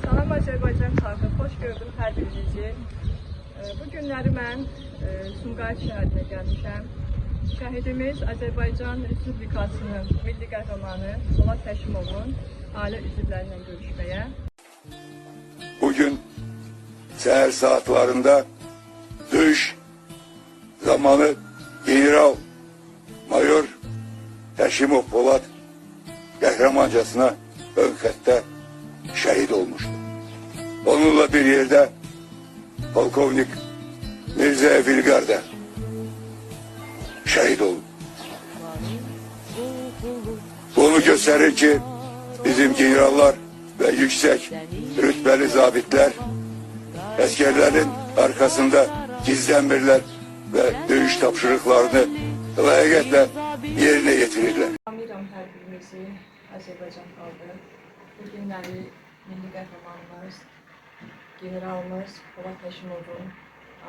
Salam Azərbaycan xalqı, xoş gördüm hər birinizi. Bu günləri mən Sumqayıt şəhərinə gəlmişəm. Şəhidimiz Azərbaycan Respublikasının milli qəhrəmanı Polad Həşimovun ailə üzvləri ilə görüşməyə. Bugün səhər saatlarında döyüş zamanı General Mayor Həşimov Polad qəhrəmancasına ön xəttə şəhid olmuşdu. Onunla bir yerde Polkovnik Mirza Filgar da şəhid oldu. Bunu gösterir ki bizim generallar ve yüksek rütbeli zabitler askerlerin arkasında gizlenmirler ve dövüş tapşırıklarını layiqətlə yerine getirirler. Amiram hər birimizi Azərbaycan xalqı. Bu günləri milli qəhrəmanımız, generalımız Polad Həşimovun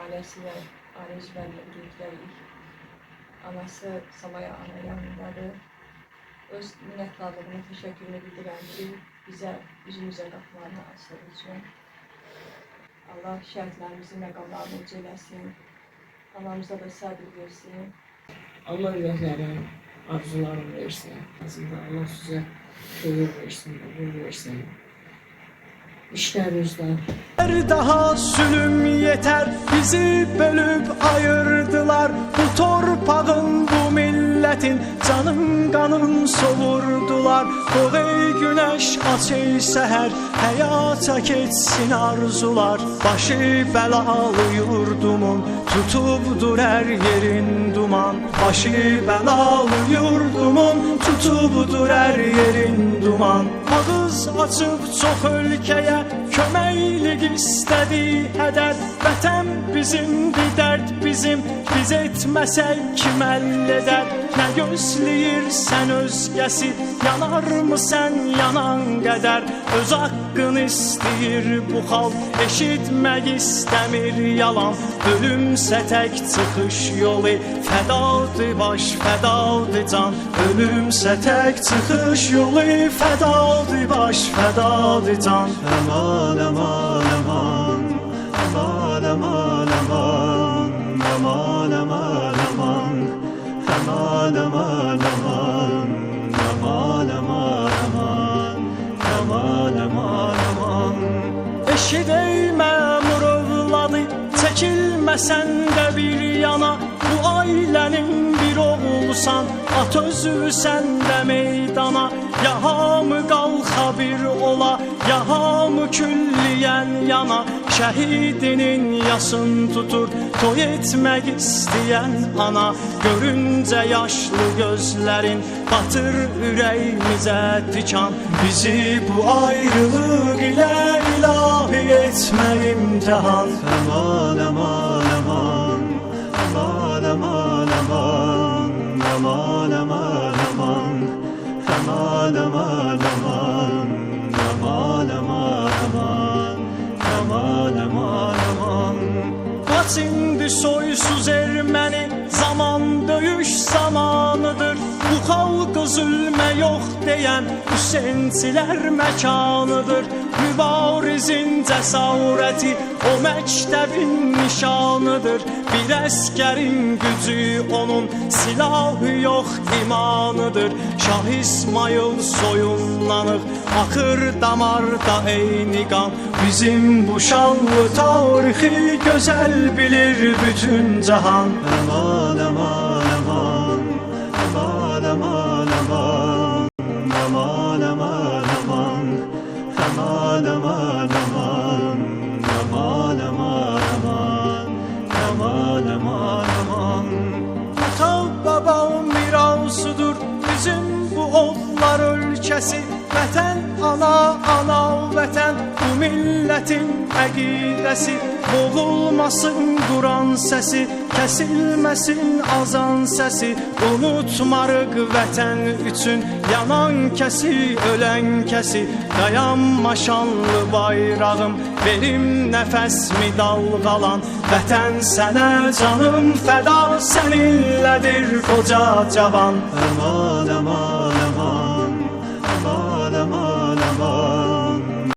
ailəsi və ailə üzvlərinə birliklərik. Anası Samaya ana yanındadır. Öz minnətdarlığını, təşəkkürünü bildirəm ki, bizə üzümüzə qapılarını açdığı üçün. Allah şəhidlərimizin məqamlarını uca eləsin. Anamıza da səbir versin. Allah ürəklərin arzularını versin. Aslında Allah sizə şöhür versin, uğur versin. İşlərinizdən. Daha zulüm yeter, bizi bölüp ayırdılar. Bu torpağın, bu milletin canın kanın soğurdular. Doğ ey güneş, aç ey seher, hayata geçsin arzular. Başı belalı yurdumun, tutubdur her yerin duman. Başı belalı yurdumun, tutubdur her yerin duman. Ağız açıp çok ülkeye köməklik istədi hədər. Vətən bizimdir, dərd bizim, biz etməsək kim əldə edər? Nə gözləyirsən özgəsi, yanar mı sən yanan qədər? Öz haqqını istəyir bu xalq, eşitmək istəmir yalan. Ölümsə tək çıxış yolu, fədadır baş, fədadır can. Ölümsə tək çıxış yolu, fədadır baş, fədadır can. Aman, aman, aman, aman, aman, aman, aman, aman, aman, aman, aman, aman, aman, aman, aman, aman, aman. Eşid ey məmur övladı, çəkilməsən də bir yana. Bu ailənin bir oğlusan, at özü sən də meydana. Ya hamı qalxa bir ola, ya hamı külliyən yana. Şəhidinin yasın tutur, toy etmək istəyən ana. Görüncə yaşlı gözlərin, batır ürəyimizə tikan. Bizi bu ayrılıq ilə ilahi etmək imtihan. Aman, aman, aman, aman, aman, aman, aman, aman, aman, aman, aman, aman, aman, aman, aman, aman, aman, aman. Kaç indi soysuz erməni, zaman döyüş zamanıdır. Bu xalqı zulmə yox deyən Hüseynçilər məkanıdır. Mübarizin cəsarəti o məktəbin nişanıdır. Bir əskərin gücü onun silahı yox imanıdır. Şah İsmail soyunlanır, axır damarda eyni qan. Bizim bu şanlı tarixi gözəl bilir bütün cahan. Aman, aman, aman, aman, aman, aman, aman, aman, aman, aman, aman, aman, aman, aman, aman, aman, aman, aman. Ata baba mirasıdır bizim bu oğullar ölkəsi. Vətən ana, ana vətən, bu millətin əqidəsi. Boğulmasın Quran səsi, kəsilməsin azan səsi. Unutmarıq vətən üçün yanan kəsi, ölən kəsi. Dayanma şanlı bayrağım, verim nəfəsmi dalğalan. Vətən sənə canım fəda, səninlədir qoca cavan. Aman, aman, aman.